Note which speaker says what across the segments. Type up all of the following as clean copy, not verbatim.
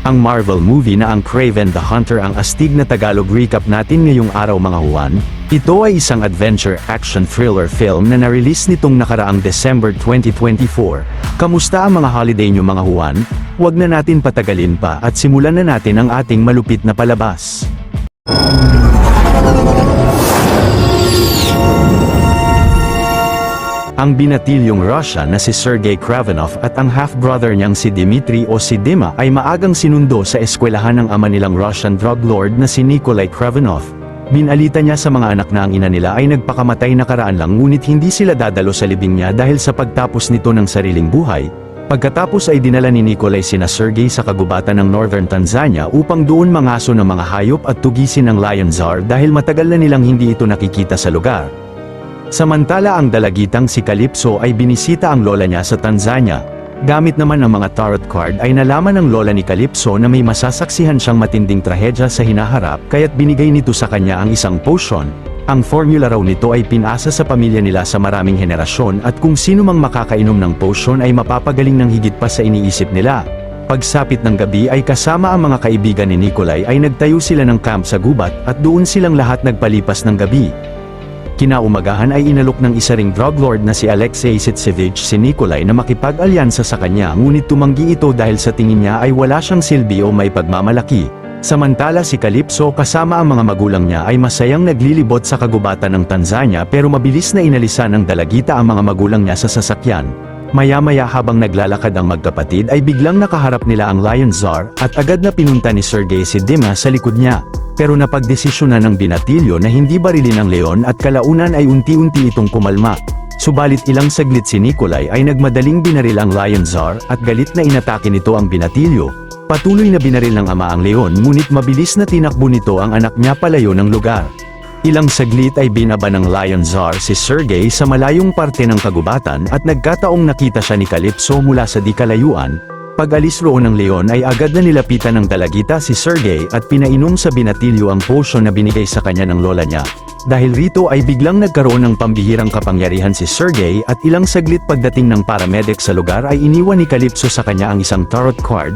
Speaker 1: Ang Marvel movie na ang Kraven the Hunter ang astig na Tagalog recap natin ngayong araw mga Juan. Ito ay isang adventure action thriller film na na-release nitong nakaraang December 2024. Kamusta ang mga holiday nyo mga Juan? Huwag na natin patagalin pa at simulan na natin ang ating malupit na palabas. Ang binatilyong Russia na si Sergei Kravenov at ang half-brother niyang si Dmitry o si Dima ay maagang sinundo sa eskwelahan ng ama nilang Russian drug lord na si Nikolai Kravenov. Binalita niya sa mga anak na ang ina nila ay nagpakamatay nakaraan lang ngunit hindi sila dadalo sa libing niya dahil sa pagtapos nito ng sariling buhay. Pagkatapos ay dinala ni Nikolai sina Sergei sa kagubatan ng Northern Tanzania upang doon mangaso ng mga hayop at tugisin ang Lion Tsar dahil matagal na nilang hindi ito nakikita sa lugar. Samantala ang dalagitang si Calypso ay binisita ang lola niya sa Tanzania. Gamit naman ang mga tarot card ay nalaman ng lola ni Calypso na may masasaksihan siyang matinding trahedya sa hinaharap kaya't binigay nito sa kanya ang isang potion. Ang formula raw nito ay pinasa sa pamilya nila sa maraming henerasyon at kung sino mang makakainom ng potion ay mapapagaling ng higit pa sa iniisip nila. Pagsapit ng gabi ay kasama ang mga kaibigan ni Nikolai ay nagtayo sila ng camp sa gubat at doon silang lahat nagpalipas ng gabi. Kinaumagahan ay inalok ng isa ring drug lord na si Alexei Sitsevich si Nikolai na makipag-alyansa sa kanya ngunit tumanggi ito dahil sa tingin niya ay wala siyang silbi o may pagmamalaki. Samantala si Calypso kasama ang mga magulang niya ay masayang naglilibot sa kagubatan ng Tanzania pero mabilis na inalisan ng dalagita ang mga magulang niya sa sasakyan. Maya-maya habang naglalakad ang magkapatid ay biglang nakaharap nila ang Lion Tsar at agad na pinunta ni Sergei si Dima sa likod niya. Pero napagdesisyonan ng binatilyo na hindi barilin ang leon at kalaunan ay unti-unti itong kumalma. Subalit ilang saglit si Nikolai ay nagmadaling binaril ang Lion Tsar at galit na inatake nito ang binatilyo. Patuloy na binaril ng ama ang leon ngunit mabilis na tinakbo nito ang anak niya palayo ng lugar. Ilang saglit ay binaba ng Lion Tsar si Sergei sa malayong parte ng kagubatan at nagkataong nakita siya ni Calypso mula sa di kalayuan. Pag-alis roon ng leon ay agad na nilapitan ng dalagita si Sergei at pinainom sa binatilyo ang potion na binigay sa kanya ng lola niya. Dahil rito ay biglang nagkaroon ng pambihirang kapangyarihan si Sergei at ilang saglit pagdating ng paramedic sa lugar ay iniwan ni Calypso sa kanya ang isang tarot card.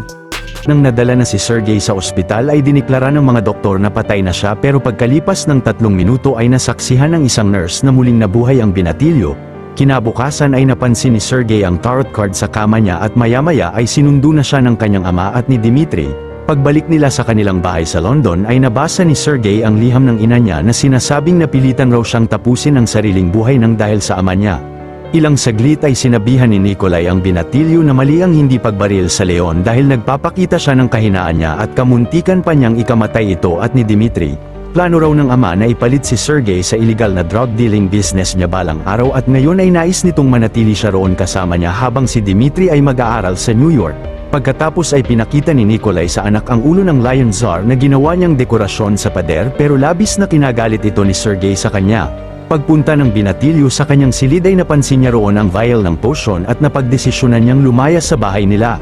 Speaker 1: Nang nadala na si Sergei sa ospital ay diniklara ng mga doktor na patay na siya pero pagkalipas ng 3 minuto ay nasaksihan ng isang nurse na muling nabuhay ang binatilyo. Kinabukasan ay napansin ni Sergei ang tarot card sa kama niya at maya-maya ay sinundo na siya ng kanyang ama at ni Dmitry. Pagbalik nila sa kanilang bahay sa London ay nabasa ni Sergei ang liham ng ina niya na sinasabing napilitan raw siyang tapusin ang sariling buhay nang dahil sa ama niya. Ilang saglit ay sinabihan ni Nikolai ang binatilyo na mali ang hindi pagbaril sa leon dahil nagpapakita siya ng kahinaan niya at kamuntikan pa niyang ikamatay ito at ni Dmitry. Plano raw ng ama na ipalit si Sergei sa illegal na drug dealing business niya balang araw at ngayon ay nais nitong manatili siya roon kasama niya habang si Dmitry ay mag-aaral sa New York. Pagkatapos ay pinakita ni Nikolai sa anak ang ulo ng Lion Tsar na ginawa niyang dekorasyon sa pader pero labis na kinagalit ito ni Sergei sa kanya. Pagpunta ng binatilyo sa kanyang silid ay napansin niya roon ang vial ng potion at napagdesisyonan niyang lumayas sa bahay nila.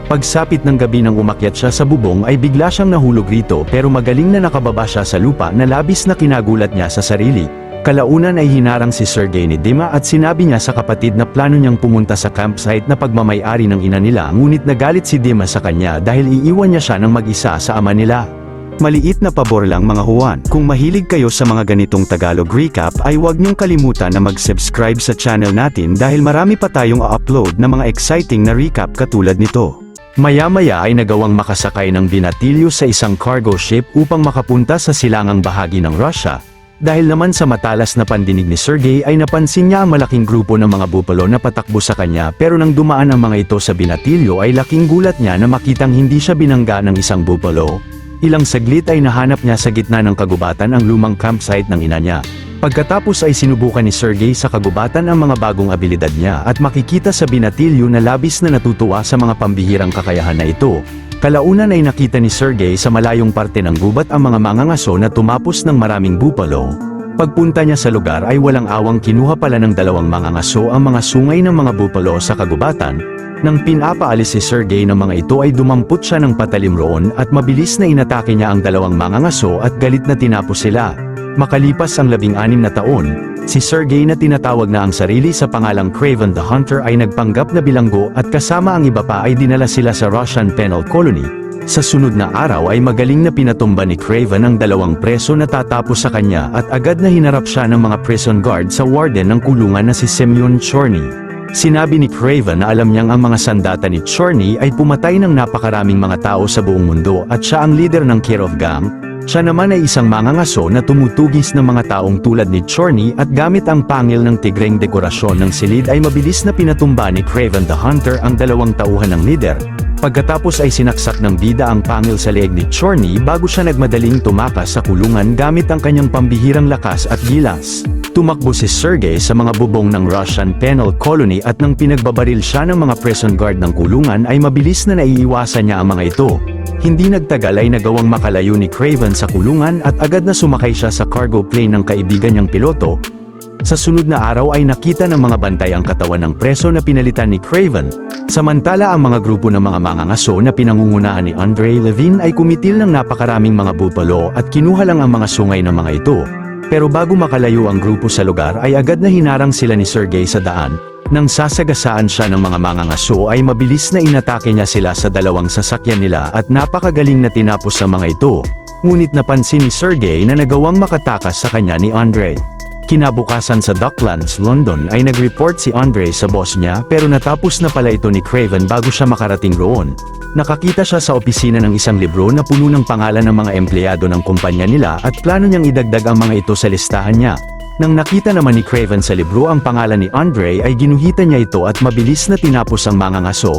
Speaker 1: Pagsapit ng gabi nang umakyat siya sa bubong ay bigla siyang nahulog rito pero magaling na nakababa siya sa lupa na labis na kinagulat niya sa sarili. Kalaunan ay hinarang si Sergei ni Dima at sinabi niya sa kapatid na plano niyang pumunta sa campsite na pagmamay-ari ng ina nila ngunit nagalit si Dima sa kanya dahil iiwan niya siya ng mag-isa sa ama nila. Maliit na pabor lang mga Juan, kung mahilig kayo sa mga ganitong Tagalog recap ay huwag niyong kalimutan na mag-subscribe sa channel natin dahil marami pa tayong upload na mga exciting na recap katulad nito. Maya-maya ay nagawang makasakay ng binatilyo sa isang cargo ship upang makapunta sa silangang bahagi ng Russia. Dahil naman sa matalas na pandinig ni Sergei ay napansin niya ang malaking grupo ng mga bupalo na patakbo sa kanya pero nang dumaan ang mga ito sa binatilyo ay laking gulat niya na makitang hindi siya binangga ng isang bupalo. Ilang saglit ay nahanap niya sa gitna ng kagubatan ang lumang campsite ng ina niya. Pagkatapos ay sinubukan ni Sergei sa kagubatan ang mga bagong abilidad niya at makikita sa binatilyo na labis na natutuwa sa mga pambihirang kakayahan na ito. Kalaunan ay nakita ni Sergei sa malayong parte ng gubat ang mga mangangaso na tumapos ng maraming bupalo. Pagpunta niya sa lugar ay walang awang kinuha pala ng 2 mangangaso ang mga sungay ng mga bupalo sa kagubatan. Nang pinapaalis si Sergei ng mga ito ay dumampot siya ng patalim roon at mabilis na inatake niya ang 2 mangangaso at galit na tinapos sila. Makalipas ang 16 na taon, si Sergei na tinatawag na ang sarili sa pangalang Kraven the Hunter ay nagpanggap na bilanggo at kasama ang iba pa ay dinala sila sa Russian penal colony. Sa sunod na araw ay magaling na pinatumba ni Craven ang dalawang preso na tatapos sa kanya at agad na hinarap siya ng mga prison guard sa warden ng kulungan na si Semyon Chorny. Sinabi ni Craven na alam niyang ang mga sandata ni Chorny ay pumatay ng napakaraming mga tao sa buong mundo at siya ang leader ng Kirov Gang. Siya naman ay isang mangangaso na tumutugis ng mga taong tulad ni Chorny at gamit ang pangil ng tigreng dekorasyon ng silid ay mabilis na pinatumba ni Craven the Hunter ang dalawang tauhan ng leader. Pagkatapos ay sinaksak ng bida ang pangil sa leeg ni Chorny bago siya nagmadaling tumakas sa kulungan gamit ang kanyang pambihirang lakas at gilas. Tumakbo si Sergey sa mga bubong ng Russian penal colony at nang pinagbabaril siya ng mga prison guard ng kulungan ay mabilis na naiiwasan niya ang mga ito. Hindi nagtagal ay nagawang makalayo ni Craven sa kulungan at agad na sumakay siya sa cargo plane ng kaibigan niyang piloto. Sa sunod na araw ay nakita ng mga bantay ang katawan ng preso na pinalitan ni Craven. Samantala ang mga grupo ng mga mangangaso na pinangungunahan ni Andrei Levin ay kumitil ng napakaraming mga bupalo at kinuha lang ang mga sungay ng mga ito. Pero bago makalayo ang grupo sa lugar ay agad na hinarang sila ni Sergey sa daan. Nang sasagasaan siya ng mga mangangaso ay mabilis na inatake niya sila sa dalawang sasakyan nila at napakagaling na tinapos sa mga ito. Ngunit napansin ni Sergey na nagawang makatakas sa kanya ni Andrei. Kinabukasan sa Docklands, London ay nag-report si Andrei sa boss niya pero natapos na pala ito ni Craven bago siya makarating roon. Nakakita siya sa opisina ng isang libro na puno ng pangalan ng mga empleyado ng kumpanya nila at plano niyang idagdag ang mga ito sa listahan niya. Nang nakita naman ni Craven sa libro ang pangalan ni Andrei ay ginuhitan niya ito at mabilis na tinapos ang mangangaso.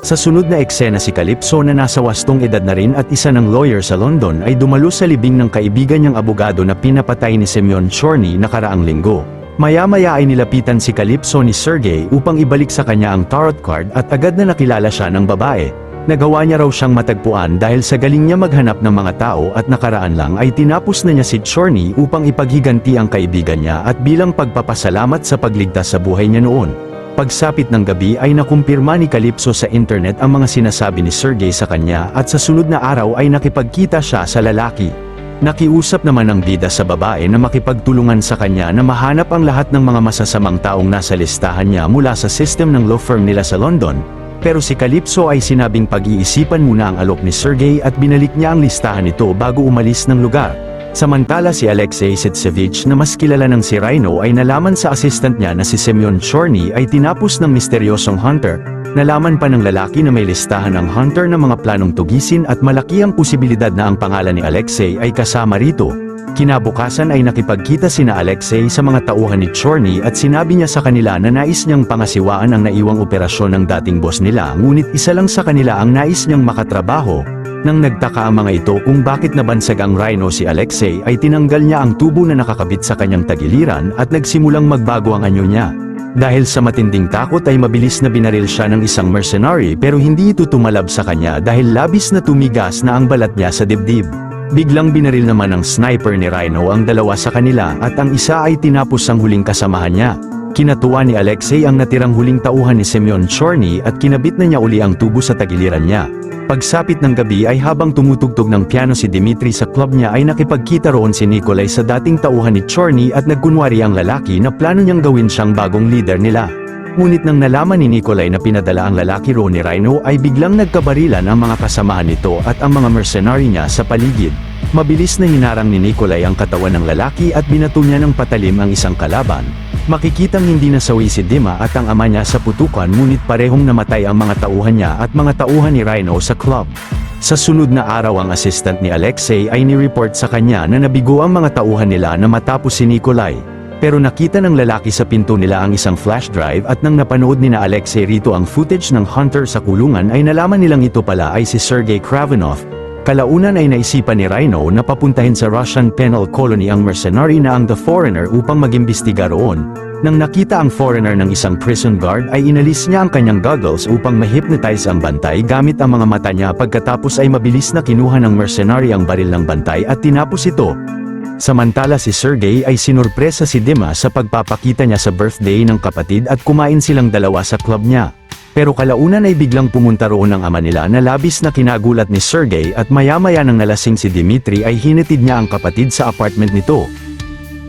Speaker 1: Sa sunod na eksena si Calypso na nasa wastong edad na rin at isa ng lawyer sa London ay dumalo sa libing ng kaibigan niyang abogado na pinapatay ni Semyon Chorny nakaraang linggo. Maya-maya ay nilapitan si Calypso ni Sergey upang ibalik sa kanya ang tarot card at agad na nakilala siya ng babae. Nagawa niya raw siyang matagpuan dahil sa galing niya maghanap ng mga tao at nakaraan lang ay tinapos na niya si Chorny upang ipaghiganti ang kaibigan niya at bilang pagpapasalamat sa pagligtas sa buhay niya noon. Pagsapit ng gabi ay nakumpirma ni Calypso sa internet ang mga sinasabi ni Sergey sa kanya at sa sunod na araw ay nakipagkita siya sa lalaki. Nakiusap naman ang bida sa babae na makipagtulungan sa kanya na mahanap ang lahat ng mga masasamang taong nasa listahan niya mula sa system ng law firm nila sa London. Pero si Calypso ay sinabing pag-iisipan muna ang alok ni Sergey at binalik niya ang listahan nito bago umalis ng lugar. Samantala si Alexei Sitsevich na mas kilala ng si Rhino ay nalaman sa assistant niya na si Semyon Chorny ay tinapos ng misteryosong hunter. Nalaman pa ng lalaki na may listahan ng hunter ng mga planong tugisin at malaki ang posibilidad na ang pangalan ni Alexei ay kasama rito. Kinabukasan ay nakipagkita sina Alexei sa mga tauhan ni Chorny at sinabi niya sa kanila na nais niyang pangasiwaan ang naiwang operasyon ng dating boss nila ngunit isa lang sa kanila ang nais niyang makatrabaho. Nang nagtaka ang mga ito kung bakit nabansag ang Rhino si Alexei ay tinanggal niya ang tubo na nakakabit sa kanyang tagiliran at nagsimulang magbago ang anyo niya. Dahil sa matinding takot ay mabilis na binaril siya ng isang mercenary pero hindi ito tumalab sa kanya dahil labis na tumigas na ang balat niya sa dibdib. Biglang binaril naman ng sniper ni Rhino ang dalawa sa kanila at ang isa ay tinapos ang huling kasamahan niya. Kinatuwa ni Alexei ang natirang huling tauhan ni Semyon Chorny at kinabit na niya uli ang tubo sa tagiliran niya. Pagsapit ng gabi ay habang tumutugtog ng piano si Dmitry sa club niya ay nakipagkita roon si Nikolai sa dating tauhan ni Chorny at nagkunwari ang lalaki na plano niyang gawin siyang bagong leader nila. Ngunit nang nalaman ni Nikolai na pinadala ang lalaki roon ni Rhino ay biglang nagkabarilan ang mga kasamahan nito at ang mga mercenary niya sa paligid. Mabilis na hinarang ni Nikolai ang katawan ng lalaki at binato niya ng patalim ang isang kalaban. Makikitang hindi nasawi si Dima at ang ama niya sa putukan ngunit parehong namatay ang mga tauhan niya at mga tauhan ni Rhino sa club. Sa sunod na araw ang assistant ni Alexei ay ni-report sa kanya na nabigo ang mga tauhan nila na matapos si Nikolai. Pero nakita ng lalaki sa pinto nila ang isang flash drive at nang napanood ni na Alexei rito ang footage ng hunter sa kulungan ay nalaman nilang ito pala ay si Sergey Kravenov. Kalaunan ay naisipan ni Rhino na papuntahin sa Russian penal colony ang mercenary na ang The Foreigner upang mag-imbestiga roon. Nang nakita ang foreigner ng isang prison guard ay inalis niya ang kanyang goggles upang ma-hypnotize ang bantay gamit ang mga mata niya pagkatapos ay mabilis na kinuha ng mercenary ang baril ng bantay at tinapos ito. Samantala si Sergey ay sinurpresa si Dima sa pagpapakita niya sa birthday ng kapatid at kumain silang dalawa sa club niya. Pero kalaunan ay biglang pumunta roon ang ama nila na labis na kinagulat ni Sergey at maya-maya nang nalasing si Dmitry ay hinatid niya ang kapatid sa apartment nito.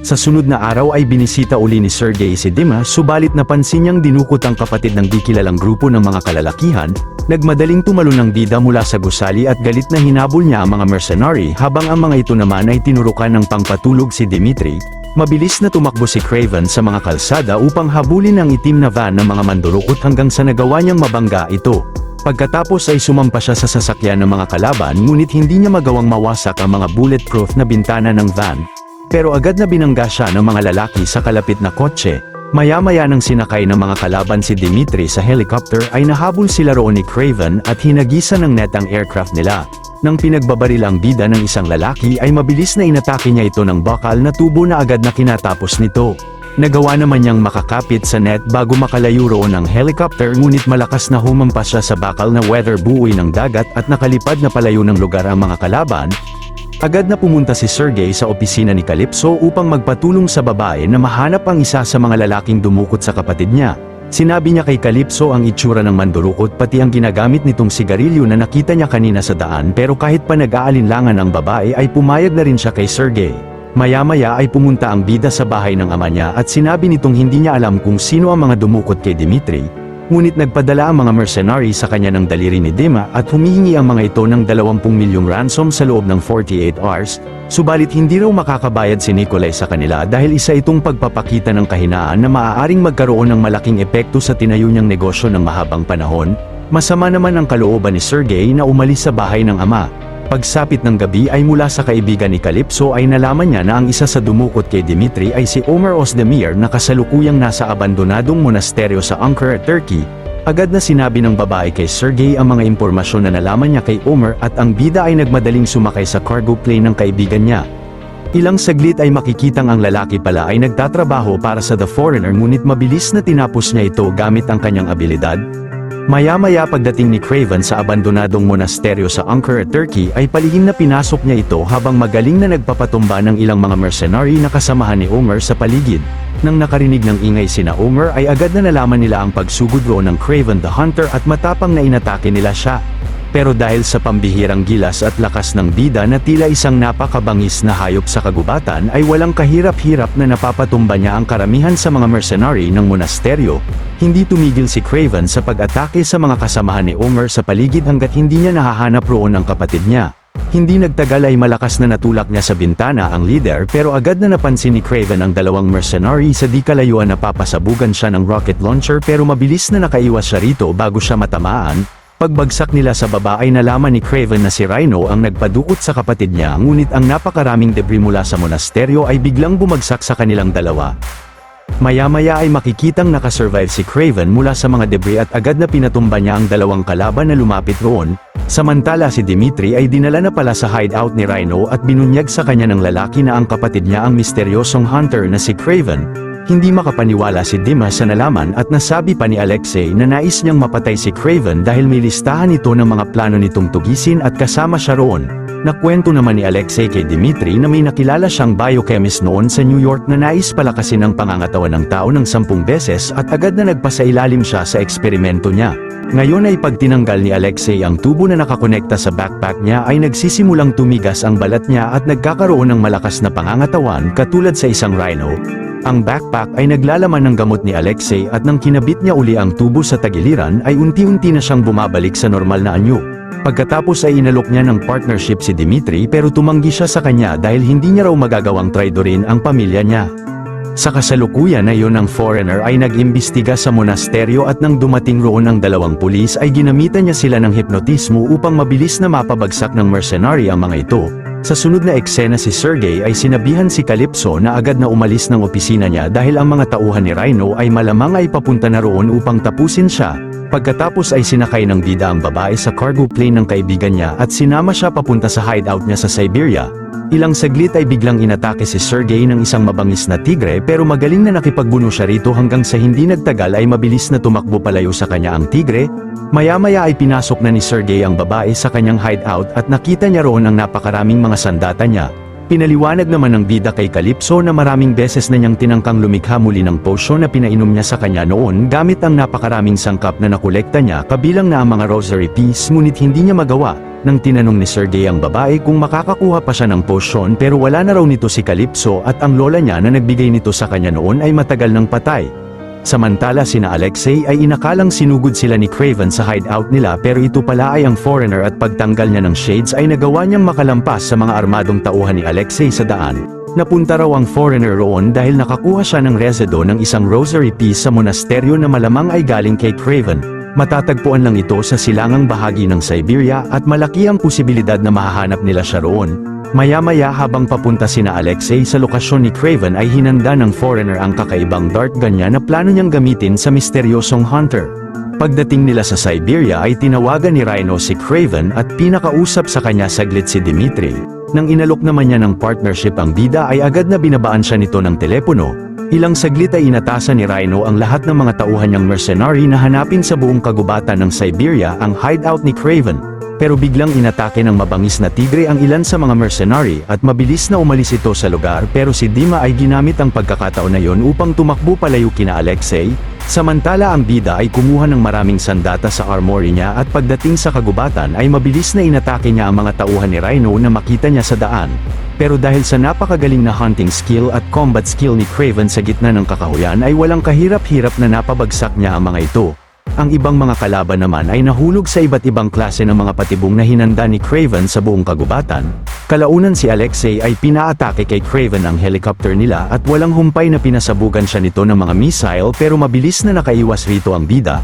Speaker 1: Sa sunod na araw ay binisita uli ni Sergey si Dima, subalit napansin niyang dinukot ang kapatid ng di kilalang grupo ng mga kalalakihan. Nagmadaling tumalon ng bida mula sa gusali at galit na hinabol niya ang mga mercenary, habang ang mga ito naman ay tinurukan ng pangpatulog si Dimitri. Mabilis na tumakbo si Craven sa mga kalsada upang habulin ang itim na van ng mga mandurukot hanggang sa nagawa niyang mabangga ito. Pagkatapos ay sumampa siya sa sasakyan ng mga kalaban, ngunit hindi niya magawang mawasak ang mga bulletproof na bintana ng van. Pero agad na binangga siya ng mga lalaki sa kalapit na kotse. Maya-maya nang sinakay ng mga kalaban si Dimitri sa helicopter ay nahabol sila roon ni Craven at hinagisan ng net ang aircraft nila. Nang pinagbabaril ang bida ng isang lalaki ay mabilis na inatake niya ito ng bakal na tubo na agad na kinatapos nito. Nagawa naman niyang makakapit sa net bago makalayo roon ng helicopter, ngunit malakas na humampas siya sa bakal na weather buoy ng dagat at nakalipad na palayo ng lugar ang mga kalaban. Agad na pumunta si Sergey sa opisina ni Calypso upang magpatulong sa babae na mahanap ang isa sa mga lalaking dumukot sa kapatid niya. Sinabi niya kay Calypso ang itsura ng mandurukot pati ang ginagamit nitong sigarilyo na nakita niya kanina sa daan, pero kahit pa nag-aalinlangan ang babae ay pumayag na rin siya kay Sergey. Maya-maya ay pumunta ang bida sa bahay ng ama niya at sinabi nitong hindi niya alam kung sino ang mga dumukot kay Dimitri. Ngunit nagpadala ang mga mercenary sa kanya ng daliri ni Dima at humihingi ang mga ito ng 20 milyong ransom sa loob ng 48 hours, subalit hindi raw makakabayad si Nikolai sa kanila dahil isa itong pagpapakita ng kahinaan na maaaring magkaroon ng malaking epekto sa tinayo niyang negosyo ng mahabang panahon. Masama naman ang kalooban ni Sergey na umalis sa bahay ng ama. Pagsapit ng gabi ay mula sa kaibigan ni Calypso ay nalaman niya na ang isa sa dumukot kay Dimitri ay si Omer Ozdemir na kasalukuyang nasa abandonadong monasteryo sa Ankara, Turkey. Agad na sinabi ng babae kay Sergey ang mga impormasyon na nalaman niya kay Omer at ang bida ay nagmadaling sumakay sa cargo plane ng kaibigan niya. Ilang saglit ay makikitang ang lalaki pala ay nagtatrabaho para sa The Foreigner, ngunit mabilis na tinapos niya ito gamit ang kanyang abilidad. Maya-maya pagdating ni Craven sa abandonadong monasteryo sa Ankara, Turkey ay palihim na pinasok niya ito habang magaling na nagpapatumba ng ilang mga mercenary na kasamahan ni Omer sa paligid. Nang nakarinig ng ingay sina Omer ay agad na nalaman nila ang pagsugod roon ng Craven the Hunter at matapang na inatake nila siya. Pero dahil sa pambihirang gilas at lakas ng bida na tila isang napakabangis na hayop sa kagubatan ay walang kahirap-hirap na napapatumba niya ang karamihan sa mga mercenary ng monasteryo. Hindi tumigil si Craven sa pag-atake sa mga kasamahan ni Omer sa paligid hanggat hindi niya nahahanap roon ang kapatid niya. Hindi nagtagal ay malakas na natulak niya sa bintana ang leader, pero agad na napansin ni Craven ang dalawang mercenary sa di kalayuan na papasabugan siya ng rocket launcher, pero mabilis na nakaiwas siya rito bago siya matamaan. Pagbagsak nila sa baba ay nalaman ni Craven na si Rhino ang nagpadukot sa kapatid niya, ngunit ang napakaraming debris mula sa monasteryo ay biglang bumagsak sa kanilang dalawa. Maya-maya ay makikitang nakasurvive si Craven mula sa mga debris at agad na pinatumba niya ang dalawang kalaban na lumapit roon. Samantala si Dimitri ay dinala na pala sa hideout ni Rhino at binunyag sa kanya ng lalaki na ang kapatid niya ang misteryosong hunter na si Craven. Hindi makapaniwala si Dima sa nalaman at nasabi pa ni Alexei na nais niyang mapatay si Craven dahil may listahan ito ng mga plano nitong tugisin at kasama siya roon. Nakwento naman ni Alexei kay Dimitri na may nakilala siyang biochemist noon sa New York na nais palakasin ang pangangatawan ng tao ng 10 beses at agad na nagpasailalim siya sa eksperimento niya. Ngayon ay pag tinanggal ni Alexei ang tubo na nakakonekta sa backpack niya ay nagsisimulang tumigas ang balat niya at nagkakaroon ng malakas na pangangatawan katulad sa isang rhino. Ang backpack ay naglalaman ng gamot ni Alexei at nang kinabit niya uli ang tubo sa tagiliran ay unti-unti na siyang bumabalik sa normal na anyo. Pagkatapos ay inalok niya ng partnership si Dimitri, pero tumanggi siya sa kanya dahil hindi niya raw magagawang traidorin ang pamilya niya. Sa kasalukuyan na iyon ng Foreigner ay nag-imbestiga sa monasteryo at nang dumating roon ang dalawang pulis ay ginamitan niya sila ng hipnotismo upang mabilis na mapabagsak ng mercenary ang mga ito. Sa sunod na eksena si Sergey ay sinabihan si Calypso na agad na umalis ng opisina niya dahil ang mga tauhan ni Rhino ay malamang ay papunta na roon upang tapusin siya. Pagkatapos ay sinakay ng bida ang babae sa cargo plane ng kaibigan niya at sinama siya papunta sa hideout niya sa Siberia. Ilang saglit ay biglang inatake si Sergey ng isang mabangis na tigre, pero magaling na nakipagbuno siya rito hanggang sa hindi nagtagal ay mabilis na tumakbo palayo sa kanya ang tigre. Maya-maya ay pinasok na ni Sergey ang babae sa kanyang hideout at nakita niya roon ang napakaraming mga sandata niya. Pinaliwanag naman ng bida kay Calypso na maraming beses na niyang tinangkang lumikha muli ng potion na pinainom niya sa kanya noon gamit ang napakaraming sangkap na nakolekta niya kabilang na ang mga rosary piece, ngunit hindi niya magawa. Nang tinanong ni Sergey ang babae kung makakakuha pa siya ng potion pero wala na raw nito si Calypso at ang lola niya na nagbigay nito sa kanya noon ay matagal nang patay. Samantala sina Alexei ay inakalang sinugod sila ni Craven sa hideout nila pero ito pala ay ang foreigner at pagtanggal niya ng shades ay nagawa niyang makalampas sa mga armadong tauhan ni Alexei sa daan. Napunta raw ang foreigner roon dahil nakakuha siya ng resido ng isang rosary piece sa monasteryo na malamang ay galing kay Craven. Matatagpuan lang ito sa silangang bahagi ng Siberia at malaki ang posibilidad na mahahanap nila siya roon. Maya-maya habang papunta sina Alexei sa lokasyon ni Craven ay hinanda ng foreigner ang kakaibang dart gun niya na plano niyang gamitin sa misteryosong hunter. Pagdating nila sa Siberia ay tinawagan ni Rhino si Craven at pinakausap sa kanya saglit si Dimitri. Nang inalok naman niya ng partnership ang bida ay agad na binabaan siya nito ng telepono. Ilang saglit ay inatasan ni Rhino ang lahat ng mga tauhan niyang mercenary na hanapin sa buong kagubatan ng Siberia ang hideout ni Craven. Pero biglang inatake ng mabangis na tigre ang ilan sa mga mercenary at mabilis na umalis ito sa lugar pero si Dima ay ginamit ang pagkakataon na yon upang tumakbo palayo kina Alexei. Samantala ang bida ay kumuha ng maraming sandata sa armory niya at pagdating sa kagubatan ay mabilis na inatake niya ang mga tauhan ni Rhino na makita niya sa daan. Pero dahil sa napakagaling na hunting skill at combat skill ni Craven sa gitna ng kakahuyan ay walang kahirap-hirap na napabagsak niya ang mga ito. Ang ibang mga kalaban naman ay nahulog sa iba't ibang klase ng mga patibong na hinanda ni Craven sa buong kagubatan. Kalaunan si Alexei ay pinaatake kay Craven ang helicopter nila at walang humpay na pinasabugan siya nito ng mga missile pero mabilis na nakaiwas rito ang bida.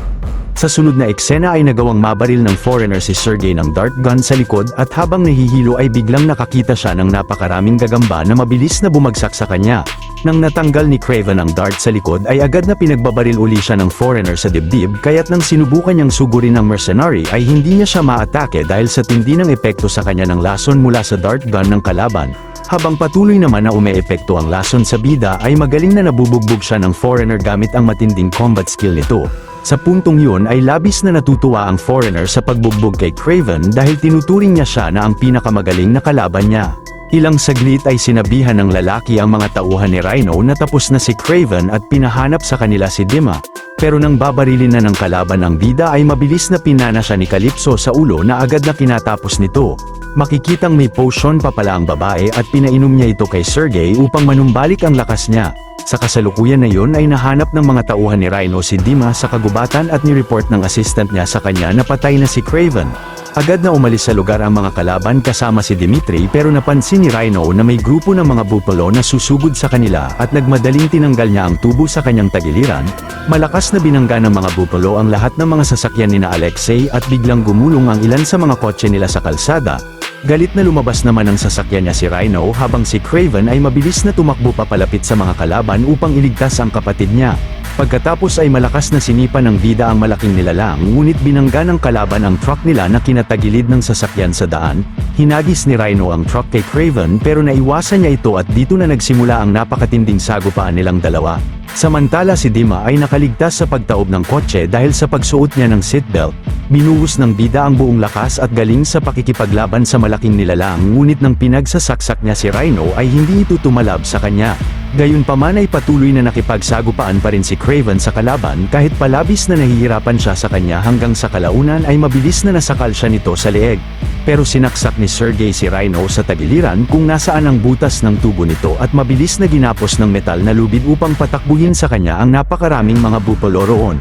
Speaker 1: Sa sunod na eksena ay nagawang mabaril ng foreigner si Sergey ng dart gun sa likod at habang nahihilo ay biglang nakakita siya ng napakaraming gagamba na mabilis na bumagsak sa kanya. Nang natanggal ni Craven ang dart sa likod ay agad na pinagbabaril uli siya ng foreigner sa dibdib kaya't nang sinubukan niyang sugurin ng mercenary ay hindi niya siya maatake dahil sa tindi ng epekto sa kanya ng lason mula sa dart gun ng kalaban. Habang patuloy naman na umeepekto ang lason sa bida ay magaling na nabubugbog siya ng foreigner gamit ang matinding combat skill nito. Sa puntong yun ay labis na natutuwa ang foreigner sa pagbugbog kay Craven dahil tinuturing niya siya na ang pinakamagaling na kalaban niya. Ilang saglit ay sinabihan ng lalaki ang mga tauhan ni Rhino na tapos na si Craven at pinahanap sa kanila si Dima. Pero nang babarilin na ng kalaban ang bida ay mabilis na pinana siya ni Calypso sa ulo na agad na kinatapos nito. Makikitang may potion pa pala ang babae at pinainom niya ito kay Sergey upang manumbalik ang lakas niya. Sa kasalukuyan na yun ay nahanap ng mga tauhan ni Rhino si Dima sa kagubatan at nireport ng assistant niya sa kanya na patay na si Craven. Agad na umalis sa lugar ang mga kalaban kasama si Dimitri pero napansin ni Rhino na may grupo ng mga bupalo na susugod sa kanila at nagmadaling tinanggal niya ang tubo sa kanyang tagiliran. Malakas na binangga ng mga bupalo ang lahat ng mga sasakyan ni na Alexei at biglang gumulong ang ilan sa mga kotse nila sa kalsada. Galit na lumabas naman ang sasakyan niya si Rhino habang si Craven ay mabilis na tumakbo papalapit sa mga kalaban upang iligtas ang kapatid niya. Pagkatapos ay malakas na sinipa ng bida ang malaking nilalang ngunit binangga ng kalaban ang truck nila na kinatagilid ng sasakyan sa daan. Hinagis ni Rhino ang truck kay Craven pero naiwasan niya ito at dito na nagsimula ang napakatinding sagupaan nilang dalawa. Samantala si Dima ay nakaligtas sa pagtaob ng kotse dahil sa pagsuot niya ng seatbelt. Binuhos ng bida ang buong lakas at galing sa pakikipaglaban sa malaking nilalang ngunit nang pinagsasaksak niya si Rhino ay hindi ito tumalab sa kanya. Gayunpaman ay patuloy na nakipagsagupaan pa rin si Craven sa kalaban kahit palabis na nahihirapan siya sa kanya hanggang sa kalaunan ay mabilis na nasakal siya nito sa leeg. Pero sinaksak ni Sergey si Rhino sa tagiliran kung nasaan ang butas ng tubo nito at mabilis na ginapos ng metal na lubid upang patakbuhin sa kanya ang napakaraming mga bupalo roon.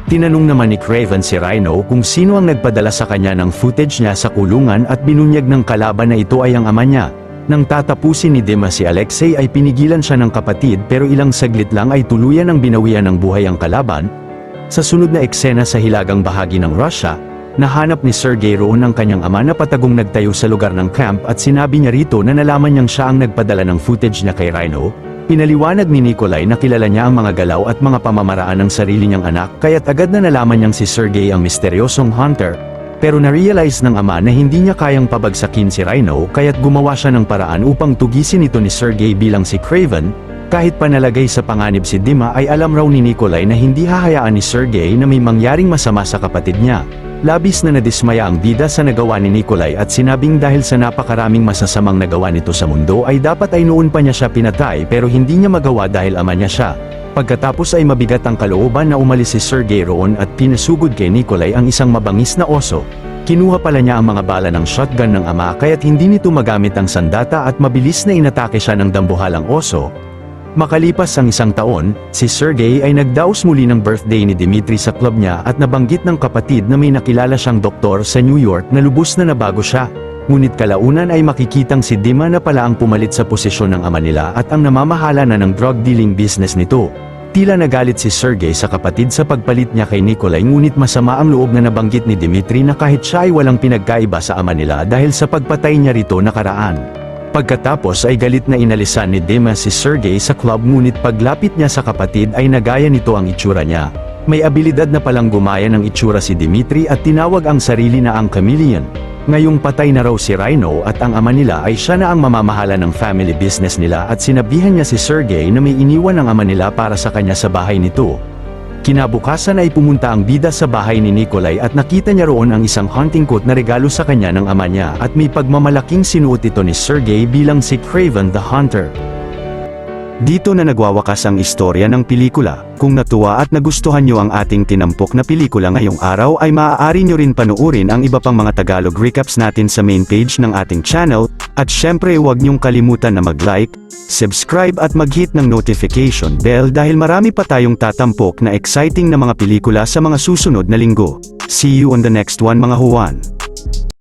Speaker 1: Tinanong naman ni Craven si Rhino kung sino ang nagpadala sa kanya ng footage niya sa kulungan at binunyag ng kalaban na ito ay ang ama niya. Nang tatapusin ni Dima si Alexei ay pinigilan siya ng kapatid pero ilang saglit lang ay tuluyan ang binawian ng buhay ang kalaban. Sa sunod na eksena sa hilagang bahagi ng Russia, nahanap ni Sergey roon ang kanyang ama na patagong nagtayo sa lugar ng camp at sinabi niya rito na nalaman niyang siya ang nagpadala ng footage niya kay Rhino. Pinaliwanag ni Nikolai na kilala niya ang mga galaw at mga pamamaraan ng sarili niyang anak kaya't agad na nalaman niyang si Sergey ang misteryosong hunter. Pero na-realize ng ama na hindi niya kayang pabagsakin si Rhino kaya't gumawa siya ng paraan upang tugisin ito ni Sergey bilang si Craven. Kahit panalagay sa panganib si Dima ay alam raw ni Nikolai na hindi hahayaan ni Sergey na may mangyaring masama sa kapatid niya. Labis na nadismaya ang bida sa nagawa ni Nikolai at sinabing dahil sa napakaraming masasamang nagawa nito sa mundo ay dapat ay noon pa niya siya pinatay pero hindi niya magawa dahil ama niya siya. Pagkatapos ay mabigat ang kalooban na umalis si Sergey roon at pinasugod kay Nikolai ang isang mabangis na oso. Kinuha pala niya ang mga bala ng shotgun ng ama kaya't hindi nito magamit ang sandata at mabilis na inatake siya ng dambuhalang oso. Makalipas ang isang taon, si Sergey ay nagdaos muli ng birthday ni Dmitri sa club niya at nabanggit ng kapatid na may nakilala siyang doktor sa New York na lubos na nabago siya. Ngunit kalaunan ay makikitang si Dima na pala ang pumalit sa posisyon ng ama nila at ang namamahala na ng drug dealing business nito. Tila nagalit si Sergey sa kapatid sa pagpalit niya kay Nikolai ngunit masama ang loob na nabanggit ni Dmitri na kahit siya ay walang pinagkaiba sa ama nila dahil sa pagpatay niya rito nakaraan. Pagkatapos ay galit na inalisan ni Dima si Sergey sa club ngunit paglapit niya sa kapatid ay nagaya nito ang itsura niya. May abilidad na palang gumaya ng itsura si Dmitri at tinawag ang sarili na ang chameleon. Ngayong patay na raw si Rhino at ang ama nila ay siya na ang mamamahala ng family business nila at sinabihan niya si Sergey na may iniwan ang ama nila para sa kanya sa bahay nito. Kinabukasan ay pumunta ang bida sa bahay ni Nikolai at nakita niya roon ang isang hunting coat na regalo sa kanya ng ama niya at may pagmamalaking sinuot ito ni Sergey bilang si Kraven the Hunter. Dito na nagwawakas ang istorya ng pelikula. Kung natuwa at nagustuhan nyo ang ating tinampok na pelikula ngayong araw ay maaari nyo rin panuorin ang iba pang mga Tagalog recaps natin sa main page ng ating channel, at syempre huwag nyong kalimutan na mag-like, subscribe at mag-hit ng notification bell dahil marami pa tayong tatampok na exciting na mga pelikula sa mga susunod na linggo. See you on the next one mga Juan.